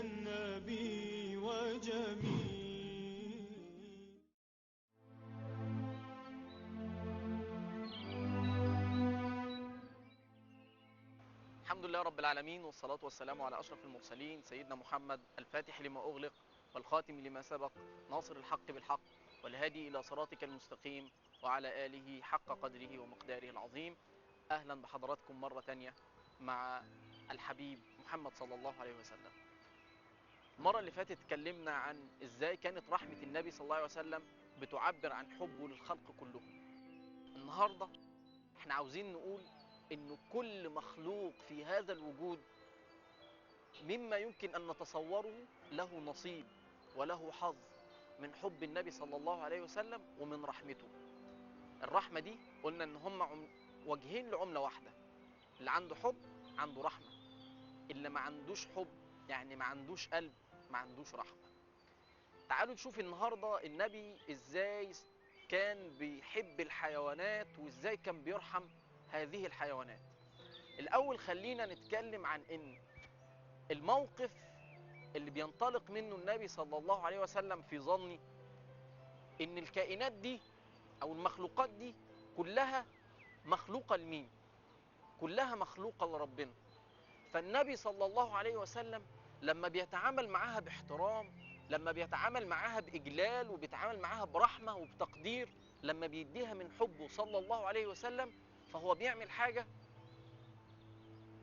النبي وجميل. الحمد لله رب العالمين، والصلاة والسلام على أشرف المرسلين سيدنا محمد الفاتح لما أغلق والخاتم لما سبق ناصر الحق بالحق والهادي إلى صراطك المستقيم وعلى آله حق قدره ومقداره العظيم. أهلا بحضراتكم مرة تانية مع الحبيب محمد صلى الله عليه وسلم. المرة اللي فاتت اتكلمنا عن إزاي كانت رحمة النبي صلى الله عليه وسلم بتعبر عن حبه للخلق كلهم. النهاردة احنا عاوزين نقول إنه كل مخلوق في هذا الوجود مما يمكن أن نتصوره له نصيب وله حظ من حب النبي صلى الله عليه وسلم ومن رحمته. الرحمة دي قلنا إن هم وجهين لعملة واحدة، اللي عنده حب عنده رحمة، اللي ما عندوش حب يعني ما عندوش قلب ما عندوش رحمة. تعالوا نشوف النهاردة النبي إزاي كان بيحب الحيوانات وإزاي كان بيرحم هذه الحيوانات. الأول خلينا نتكلم عن إن الموقف اللي بينطلق منه النبي صلى الله عليه وسلم في ظني ان الكائنات دي او المخلوقات دي كلها مخلوقة لمين؟ كلها مخلوقة لربنا. فالنبي صلى الله عليه وسلم لما بيتعامل معاها باحترام، لما بيتعامل معاها بإجلال وبيتعامل معاها برحمة وبتقدير، لما بيديها من حبه صلى الله عليه وسلم، فهو بيعمل حاجة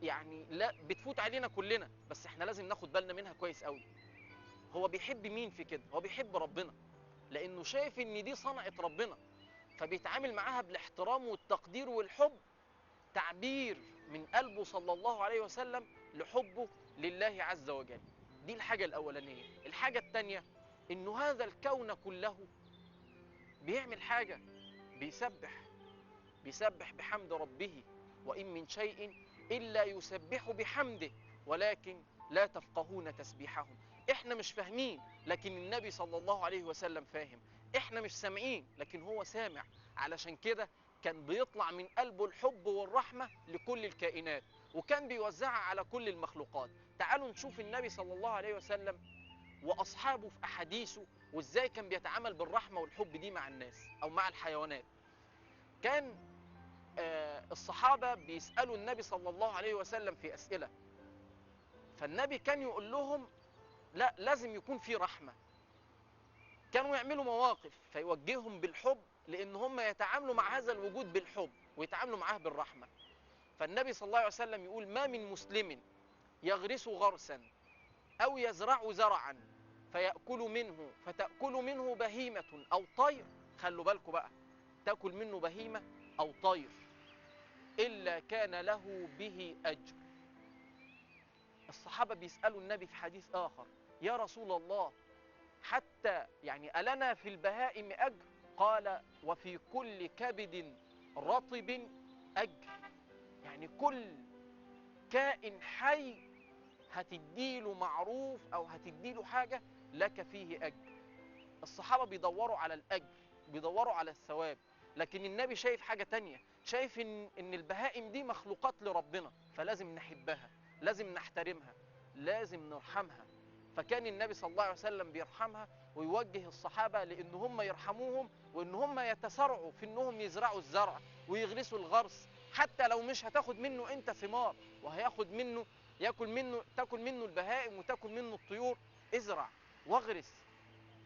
يعني لا بتفوت علينا كلنا، بس احنا لازم ناخد بالنا منها كويس قوي. هو بيحب مين في كده؟ هو بيحب ربنا، لانه شايف ان دي صنعة ربنا، فبيتعامل معاها بالاحترام والتقدير والحب، تعبير من قلبه صلى الله عليه وسلم لحبه لله عز وجل. دي الحاجة الاولانية. الحاجة الثانية انه هذا الكون كله بيعمل حاجة، بيسبح بحمد ربه، وإن من شيء إلا يسبح بحمده ولكن لا تفقهون تسبيحهم. احنا مش فاهمين لكن النبي صلى الله عليه وسلم فاهم. احنا مش سامعين لكن هو سامع. علشان كده كان بيطلع من قلبه الحب والرحمة لكل الكائنات، وكان بيوزعها على كل المخلوقات. تعالوا نشوف النبي صلى الله عليه وسلم وأصحابه في أحاديثه وإزاي كان بيتعامل بالرحمة والحب دي مع الناس أو مع الحيوانات. كان الصحابة بيسألوا النبي صلى الله عليه وسلم في أسئلة، فالنبي كان يقول لهم لا، لازم يكون في رحمة. كانوا يعملوا مواقف فيوجههم بالحب، لأن هم يتعاملوا مع هذا الوجود بالحب ويتعاملوا معاه بالرحمة. فالنبي صلى الله عليه وسلم يقول ما من مسلم يغرس غرسا أو يزرع زرعا فتأكل منه بهيمة أو طير، خلوا بالكم بقى، تأكل منه بهيمة أو طير، إلا كان له به أجر. الصحابة بيسألوا النبي في حديث آخر يا رسول الله، حتى يعني ألنا في البهائم أجر؟ قال وفي كل كبد رطب أجر. يعني كل كائن حي هتديله معروف أو هتديله حاجة لك فيه أجر. الصحابة بيدوروا على الأجر، بيدوروا على الثواب، لكن النبي شايف حاجة تانية، شايف إن البهائم دي مخلوقات لربنا، فلازم نحبها، لازم نحترمها، لازم نرحمها. فكان النبي صلى الله عليه وسلم بيرحمها ويوجه الصحابة لأن هم يرحموهم، وإن هم يتسارعوا في إنهم يزرعوا الزرع ويغرسوا الغرس، حتى لو مش هتاخد منه أنت ثمار، وهياخد منه تاكل منه البهائم وتاكل منه الطيور. ازرع واغرس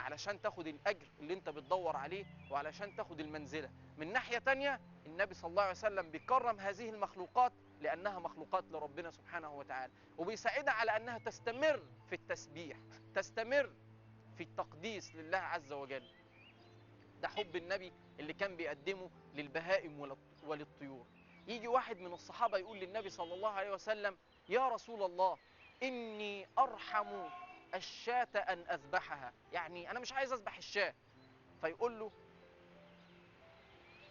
علشان تاخد الأجر اللي انت بتدور عليه، وعلشان تاخد المنزلة. من ناحية تانية النبي صلى الله عليه وسلم بيكرم هذه المخلوقات لأنها مخلوقات لربنا سبحانه وتعالى، وبيساعدها على أنها تستمر في التسبيح، تستمر في التقديس لله عز وجل. ده حب النبي اللي كان بيقدمه للبهائم وللطيور. يجي واحد من الصحابة يقول للنبي صلى الله عليه وسلم يا رسول الله، إني أرحم الشاة أن أذبحها، يعني أنا مش عايز أذبح الشاة. فيقول له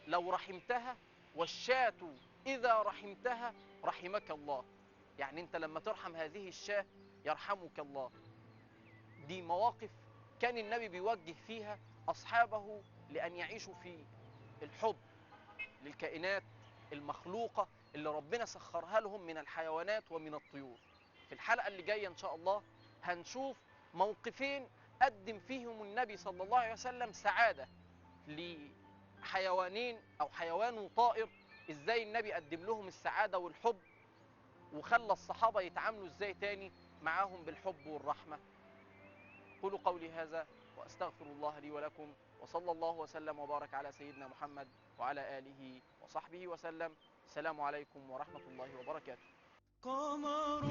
لو رحمتها، والشاة إذا رحمتها رحمك الله، يعني أنت لما ترحم هذه الشاة يرحمك الله. دي مواقف كان النبي بيوجه فيها أصحابه لأن يعيشوا في الحب للكائنات المخلوقة اللي ربنا سخرها لهم من الحيوانات ومن الطيور. في الحلقة اللي جاية إن شاء الله هنشوف موقفين قدم فيهم النبي صلى الله عليه وسلم سعادة لحيوانين أو حيوان وطائر، إزاي النبي قدم لهم السعادة والحب، وخلى الصحابة يتعاملوا إزاي تاني معاهم بالحب والرحمة. قولوا قولي هذا وأستغفر الله لي ولكم، وصلى الله وسلم وبارك على سيدنا محمد وعلى آله وصحبه وسلم. السلام عليكم ورحمة الله وبركاته. قمر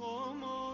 قمر